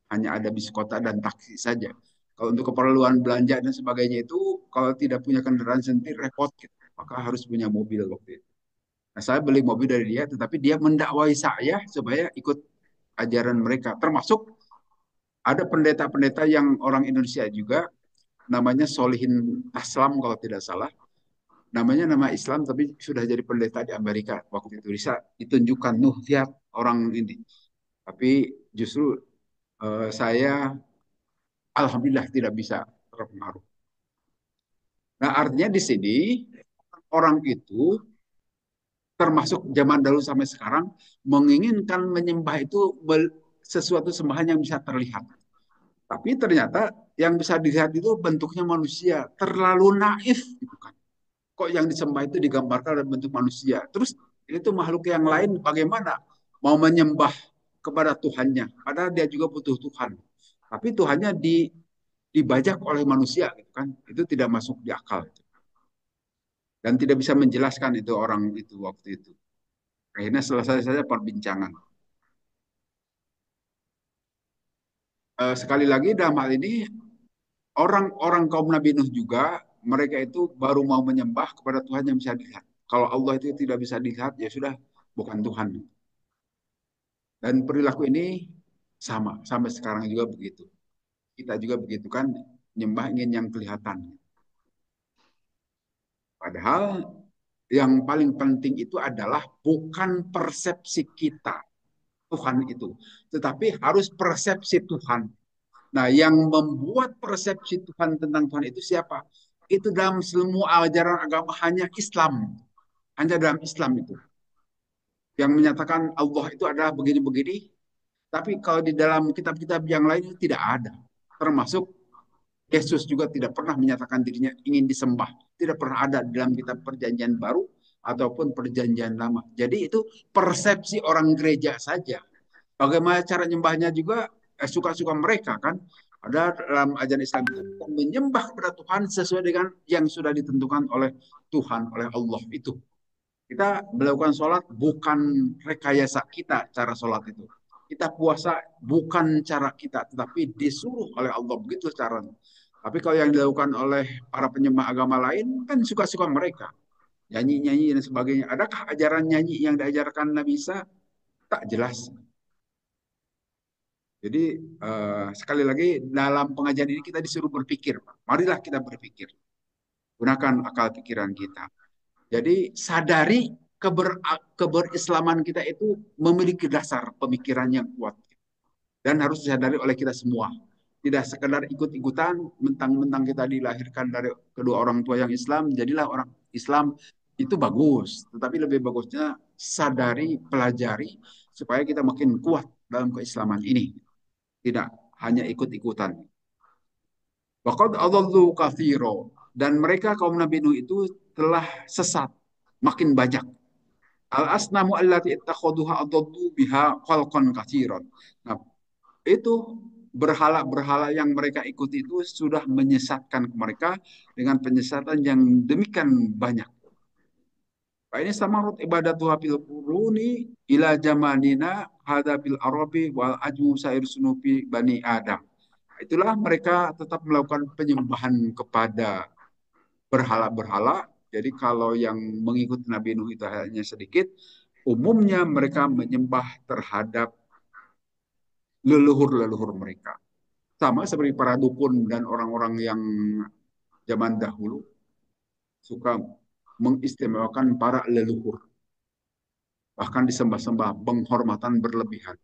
hanya ada bis kota dan taksi saja. Kalau untuk keperluan belanja dan sebagainya itu, kalau tidak punya kendaraan sendiri repot, gitu. Maka harus punya mobil waktu itu. Nah, saya beli mobil dari dia, tetapi dia mendakwai saya supaya ikut ajaran mereka. Termasuk ada pendeta-pendeta yang orang Indonesia juga, namanya Solihin Taslam kalau tidak salah. Namanya nama Islam tapi sudah jadi pendeta di Amerika waktu itu. Bisa ditunjukkan, nuh lihat orang ini. Tapi justru saya alhamdulillah tidak bisa terpengaruh. Nah artinya di sini orang itu termasuk zaman dahulu sampai sekarang menginginkan menyembah itu sesuatu sembahan yang bisa terlihat. Tapi ternyata yang bisa dilihat itu bentuknya manusia, terlalu naif gitu kan. Kok yang disembah itu digambarkan dalam bentuk manusia? Terus itu makhluk yang lain bagaimana mau menyembah kepada Tuhannya? Padahal dia juga butuh Tuhan. Tapi Tuhannya dibajak oleh manusia gitu kan. Itu tidak masuk di akal. Dan tidak bisa menjelaskan itu orang itu waktu itu. Akhirnya selesai saja perbincangan. Sekali lagi dalam hal ini orang-orang kaum Nabi Nuh juga mereka itu baru mau menyembah kepada Tuhan yang bisa dilihat. Kalau Allah itu tidak bisa dilihat ya sudah bukan Tuhan. Dan perilaku ini sama sampai sekarang juga begitu. Kita juga begitu kan nyembah ingin yang kelihatan. Padahal yang paling penting itu adalah bukan persepsi kita Tuhan itu, tetapi harus persepsi Tuhan. Nah, yang membuat persepsi Tuhan tentang Tuhan itu siapa? Itu dalam semua ajaran agama hanya Islam. Hanya dalam Islam itu. yang menyatakan Allah itu adalah begini-begini. Tapi kalau di dalam kitab-kitab yang lain itu tidak ada. Termasuk Yesus juga tidak pernah menyatakan dirinya ingin disembah. Tidak pernah ada dalam kitab perjanjian baru ataupun perjanjian lama. Jadi itu persepsi orang gereja saja. Bagaimana cara nyembahnya juga suka-suka mereka kan. Ada dalam ajaran Islam itu menyembah kepada Tuhan sesuai dengan yang sudah ditentukan oleh Tuhan, oleh Allah itu. Kita melakukan sholat bukan rekayasa kita cara sholat itu. Kita puasa bukan cara kita, tetapi disuruh oleh Allah. Begitu caranya. Tapi kalau yang dilakukan oleh para penyembah agama lain, kan suka-suka mereka. Nyanyi-nyanyi dan sebagainya. Adakah ajaran nyanyi yang diajarkan Nabi Isa? Tak jelas. Jadi sekali lagi dalam pengajian ini kita disuruh berpikir. Marilah kita berpikir. Gunakan akal pikiran kita. Jadi sadari keberislaman kita itu memiliki dasar pemikiran yang kuat dan harus disadari oleh kita semua. Tidak sekedar ikut-ikutan, mentang-mentang kita dilahirkan dari kedua orang tua yang Islam, jadilah orang Islam itu bagus. Tetapi lebih bagusnya sadari, pelajari supaya kita makin kuat dalam keislaman ini. Tidak hanya ikut-ikutan. Waqad adallu katsira, dan mereka kaum Nabi Nuh itu telah sesat makin banyak. Al asnamu allati ittakhaduha adallu biha khalqan katsiran. Nah, itu berhala-berhala yang mereka ikuti itu sudah menyesatkan mereka dengan penyesatan yang demikian banyak. Fa ini samarut ibadatu fil quruni ila jamanina hada bil arabi wal ajmu sair sunufi bani Adam. Itulah mereka tetap melakukan penyembahan kepada berhala-berhala. Jadi kalau yang mengikuti Nabi Nuh itu hanya sedikit, umumnya mereka menyembah terhadap leluhur-leluhur mereka. Sama seperti para dukun dan orang-orang yang zaman dahulu suka mengistimewakan para leluhur. Bahkan disembah-sembah, penghormatan berlebihan.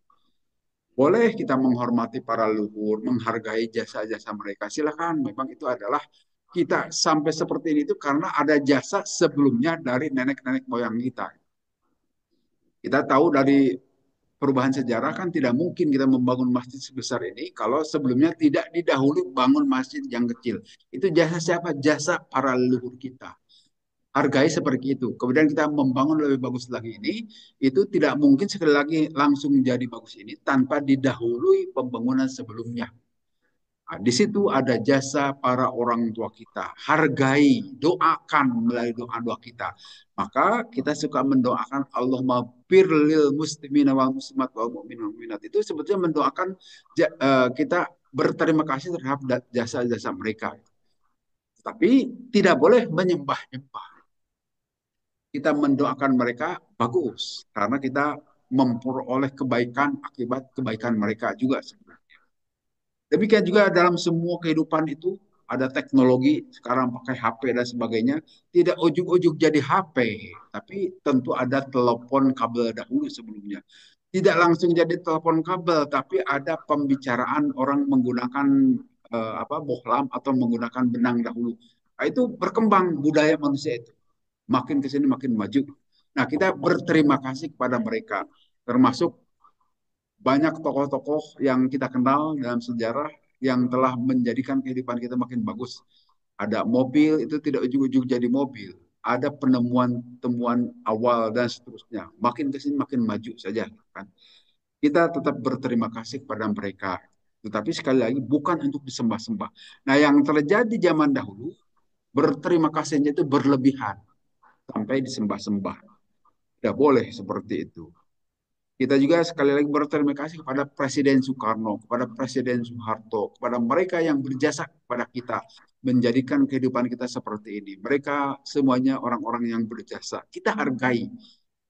Boleh kita menghormati para leluhur, menghargai jasa-jasa mereka. Silakan, memang itu adalah kita sampai seperti ini itu karena ada jasa sebelumnya dari nenek-nenek moyang kita. Kita tahu dari perubahan sejarah kan tidak mungkin kita membangun masjid sebesar ini kalau sebelumnya tidak didahului bangun masjid yang kecil. Itu jasa siapa? Jasa para leluhur kita. Hargai seperti itu. Kemudian kita membangun lebih bagus lagi ini, itu tidak mungkin sekali lagi langsung jadi bagus ini tanpa didahului pembangunan sebelumnya. Nah, di situ ada jasa para orang tua kita. Hargai, doakan melalui doa-doa kita. Maka kita suka mendoakan Allahumma birlil muslimina wal muslimat wal mu'minin wal mu'minat. Itu sebetulnya mendoakan kita berterima kasih terhadap jasa-jasa mereka. Tapi tidak boleh menyembah-nyembah. Kita mendoakan mereka bagus karena kita memperoleh kebaikan akibat kebaikan mereka juga sebenarnya. Demikian juga dalam semua kehidupan itu ada teknologi sekarang pakai HP dan sebagainya, tidak ujuk-ujuk jadi HP, tapi tentu ada telepon kabel dahulu sebelumnya. Tidak langsung jadi telepon kabel, tapi ada pembicaraan orang menggunakan bohlam atau menggunakan benang dahulu. Nah, itu berkembang budaya manusia itu makin ke sini makin maju. Nah, kita berterima kasih kepada mereka, termasuk banyak tokoh-tokoh yang kita kenal dalam sejarah yang telah menjadikan kehidupan kita makin bagus. Ada mobil itu tidak ujung-ujung jadi mobil. Ada penemuan-temuan awal dan seterusnya. Makin ke sini makin maju saja kan. Kita tetap berterima kasih kepada mereka. Tetapi sekali lagi bukan untuk disembah-sembah. Nah, yang terjadi zaman dahulu berterima kasihnya itu berlebihan sampai disembah-sembah. Tidak boleh seperti itu. Kita juga sekali lagi berterima kasih kepada Presiden Soekarno, kepada Presiden Soeharto, kepada mereka yang berjasa kepada kita, menjadikan kehidupan kita seperti ini. Mereka semuanya orang-orang yang berjasa. Kita hargai.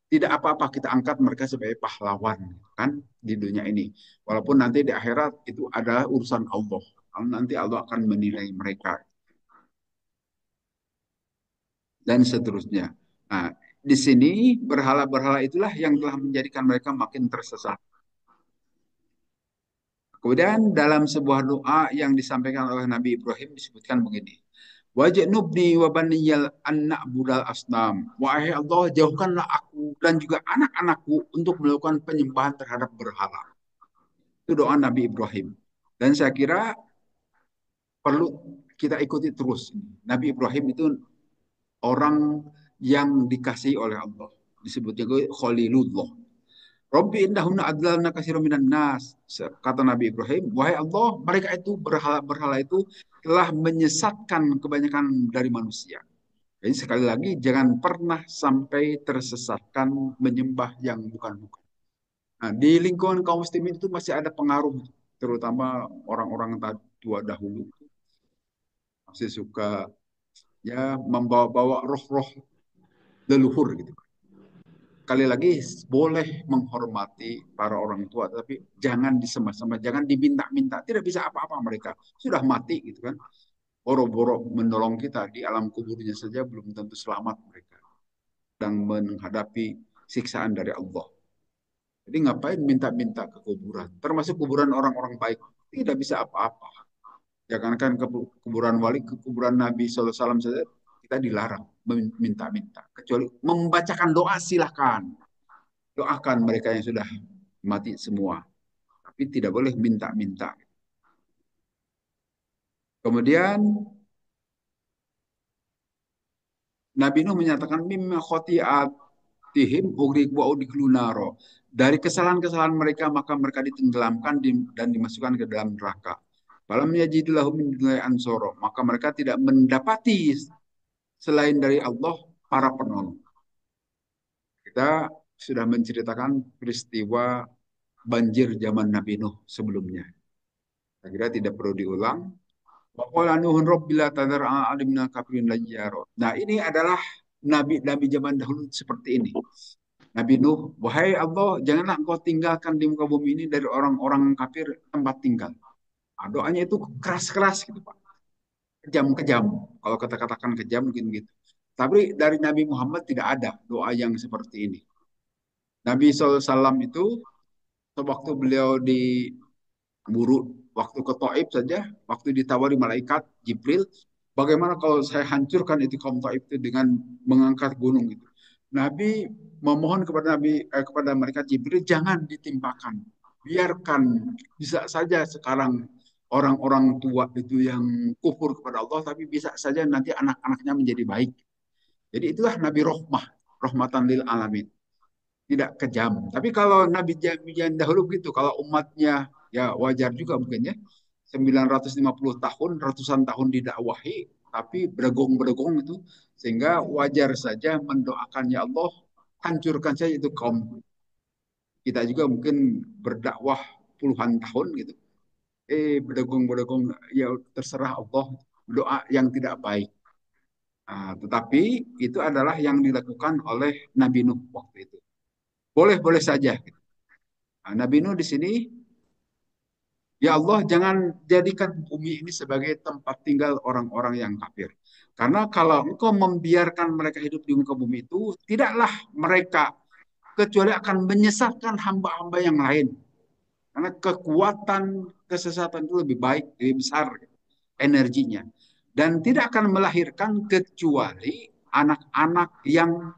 Tidak apa-apa kita angkat mereka sebagai pahlawan kan di dunia ini. Walaupun nanti di akhirat itu adalah urusan Allah. Nanti Allah akan menilai mereka dan seterusnya. Nah, di sini berhala-berhala itulah yang telah menjadikan mereka makin tersesat. Kemudian dalam sebuah doa yang disampaikan oleh Nabi Ibrahim disebutkan begini. Waj'nubni wa baniyal anak budal asnam. Wahai Allah, jauhkanlah aku dan juga anak-anakku untuk melakukan penyembahan terhadap berhala. Itu doa Nabi Ibrahim. Dan saya kira perlu kita ikuti terus. Nabi Ibrahim itu orang yang dikasihi oleh Allah. Disebutnya Khalilullah. Robbi indahunna adlalna katsiran minan nas. Kata Nabi Ibrahim, wahai Allah, mereka itu berhala-berhala itu telah menyesatkan kebanyakan dari manusia. Jadi sekali lagi jangan pernah sampai tersesatkan menyembah yang bukan-bukan. Nah, di lingkungan kaum muslimin itu masih ada pengaruh, terutama orang-orang tua dahulu masih suka ya membawa-bawa roh-roh leluhur gitu. Sekali lagi boleh menghormati para orang tua, tapi jangan disembah-sembah, jangan diminta-minta. Tidak bisa apa-apa mereka. Sudah mati gitu kan. Boro-boro menolong kita di alam kuburnya saja belum tentu selamat mereka. Dan menghadapi siksaan dari Allah. Jadi ngapain minta-minta ke kuburan? Termasuk kuburan orang-orang baik. Tidak bisa apa-apa. Jangankan ke kuburan wali, ke kuburan Nabi SAW saja kita dilarang meminta-minta. Kecuali membacakan doa silahkan. Doakan mereka yang sudah mati semua. Tapi tidak boleh minta-minta. Kemudian Nabi Nuh menyatakan mimma khotiatihim ugrik wa udikhlunaro. Dari kesalahan-kesalahan mereka maka mereka ditenggelamkan dan dimasukkan ke dalam neraka. Falam yajidulahu min dunai ansoro. Maka mereka tidak mendapati selain dari Allah para penolong. Kita sudah menceritakan peristiwa banjir zaman Nabi Nuh sebelumnya. Saya kira tidak perlu diulang. Waqala Nuhun Rabbila tadar alimna kafirin lajjaro. Nah, ini adalah nabi-nabi zaman dahulu seperti ini. Nabi Nuh, wahai Allah, janganlah engkau tinggalkan di muka bumi ini dari orang-orang kafir tempat tinggal. Nah, doanya itu keras-keras gitu, Pak. Kejam-kejam. Kalau kita katakan kejam mungkin gitu. Tapi dari Nabi Muhammad tidak ada doa yang seperti ini. Nabi SAW itu sewaktu beliau diburu, waktu ke Taif saja, waktu ditawari malaikat Jibril, bagaimana kalau saya hancurkan itu kaum Taif itu dengan mengangkat gunung itu. Nabi memohon kepada malaikat Jibril jangan ditimpakan, biarkan bisa saja sekarang orang-orang tua itu yang kufur kepada Allah, tapi bisa saja nanti anak-anaknya menjadi baik. Jadi itulah Nabi Rahmah, rahmatan lil alamin, tidak kejam. Tapi kalau Nabi yang dahulu begitu, kalau umatnya ya wajar juga mungkin ya. 950 tahun, ratusan tahun didakwahi, tapi berdegong-berdegong itu. Sehingga wajar saja mendoakan ya Allah, hancurkan saja itu kaum. Kita juga mungkin berdakwah puluhan tahun gitu. Berdegong-berdegong, ya terserah Allah, doa yang tidak baik. Nah, tetapi itu adalah yang dilakukan oleh Nabi Nuh waktu itu. Boleh-boleh saja. Nah, Nabi Nuh di sini, ya Allah jangan jadikan bumi ini sebagai tempat tinggal orang-orang yang kafir. Karena kalau engkau membiarkan mereka hidup di muka bumi itu, tidaklah mereka kecuali akan menyesatkan hamba-hamba yang lain. Karena kekuatan kesesatan itu lebih baik, lebih besar energinya. Dan tidak akan melahirkan kecuali anak-anak yang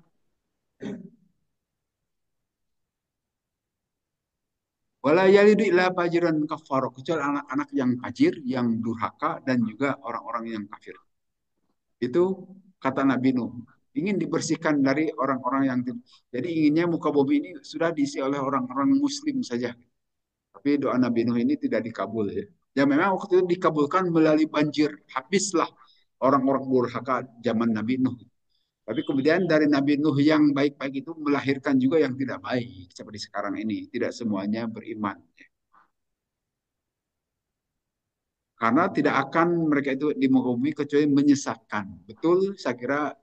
wala yalidu illa fajiran kafaro, kecuali anak-anak yang fajir, yang durhaka dan juga orang-orang yang kafir. Itu kata Nabi Nuh. Ingin dibersihkan dari orang-orang yang jadi inginnya muka bumi ini sudah diisi oleh orang-orang muslim saja. Tapi doa Nabi Nuh ini tidak dikabul ya. Ya memang waktu itu dikabulkan melalui banjir. Habislah orang-orang durhaka zaman Nabi Nuh. Tapi kemudian dari Nabi Nuh yang baik-baik itu melahirkan juga yang tidak baik seperti sekarang ini. Tidak semuanya beriman. Karena tidak akan mereka itu di muka bumi kecuali menyesatkan. Betul, saya kira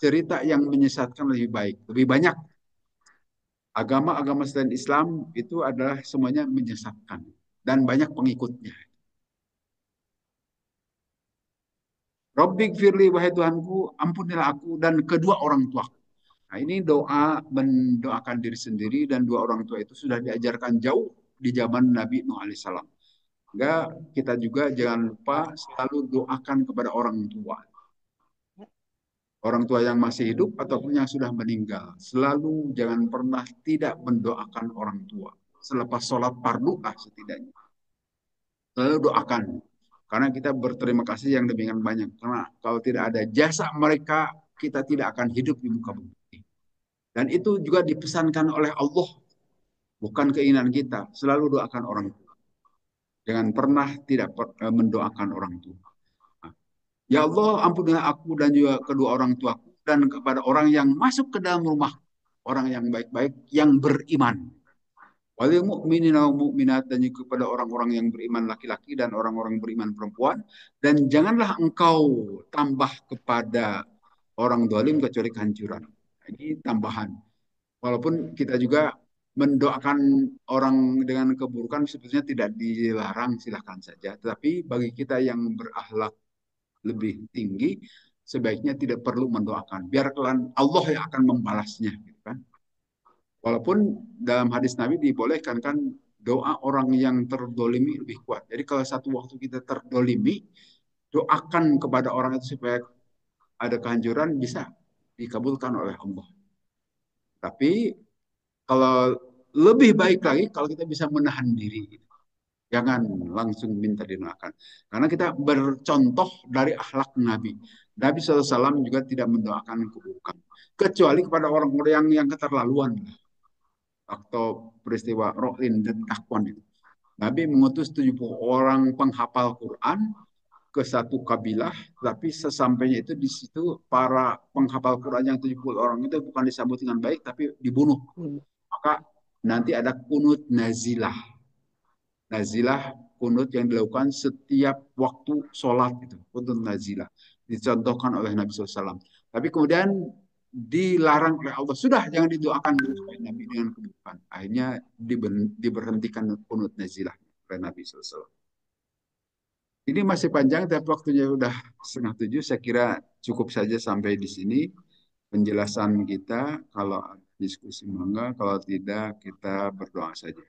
cerita yang menyesatkan lebih baik, lebih banyak. Agama-agama selain Islam itu adalah semuanya menyesatkan dan banyak pengikutnya. Rabbik firli wahai Tuhanku, ampunilah aku dan kedua orang tuaku. Nah ini doa mendoakan diri sendiri dan dua orang tua itu sudah diajarkan jauh di zaman Nabi Nuh alaihissalam. Sehingga kita juga jangan lupa selalu doakan kepada orang tua. orang tua yang masih hidup ataupun yang sudah meninggal. Selalu jangan pernah tidak mendoakan orang tua. Selepas sholat fardu setidaknya. Selalu doakan. Karena kita berterima kasih yang demikian banyak. Karena kalau tidak ada jasa mereka, kita tidak akan hidup di muka bumi. Dan itu juga dipesankan oleh Allah. Bukan keinginan kita. Selalu doakan orang tua. Jangan pernah tidak mendoakan orang tua. Ya Allah, ampunilah aku dan juga kedua orang tuaku dan kepada orang yang masuk ke dalam rumah, orang yang baik-baik yang beriman. Walil mu'minin wa mu'minat dan juga kepada orang-orang yang beriman laki-laki dan orang-orang beriman perempuan dan janganlah engkau tambah kepada orang dolim kecuali kehancuran. Ini tambahan. Walaupun kita juga mendoakan orang dengan keburukan sebetulnya tidak dilarang, silahkan saja. Tetapi bagi kita yang berakhlak lebih tinggi, sebaiknya tidak perlu mendoakan. Biarkan Allah yang akan membalasnya. Gitu kan. Walaupun dalam hadis Nabi dibolehkan kan doa orang yang terdolimi lebih kuat. Jadi kalau satu waktu kita terdolimi, doakan kepada orang itu supaya ada kehancuran bisa dikabulkan oleh Allah. Tapi kalau lebih baik lagi kalau kita bisa menahan diri. Jangan langsung minta didoakan. Karena kita bercontoh dari akhlak Nabi. Nabi SAW juga tidak mendoakan keburukan. Kecuali kepada orang-orang yang keterlaluan. Atau peristiwa Ro'lin dan Dakwan itu. Nabi mengutus 70 orang penghafal Quran ke satu kabilah, tapi sesampainya itu di situ para penghafal Quran yang 70 orang itu bukan disambut dengan baik, tapi dibunuh. Maka nanti ada kunut nazilah. Nazilah kunut yang dilakukan setiap waktu sholat itu, kunut nazilah. Dicontohkan oleh Nabi SAW. Tapi kemudian dilarang oleh Allah. Sudah, jangan didoakan supaya Nabi dengan keburukan. Akhirnya diberhentikan kunut nazilah oleh Nabi SAW. Ini masih panjang, tapi waktunya sudah 6:30. Saya kira cukup saja sampai di sini penjelasan kita. Kalau diskusi mangga, kalau tidak kita berdoa saja.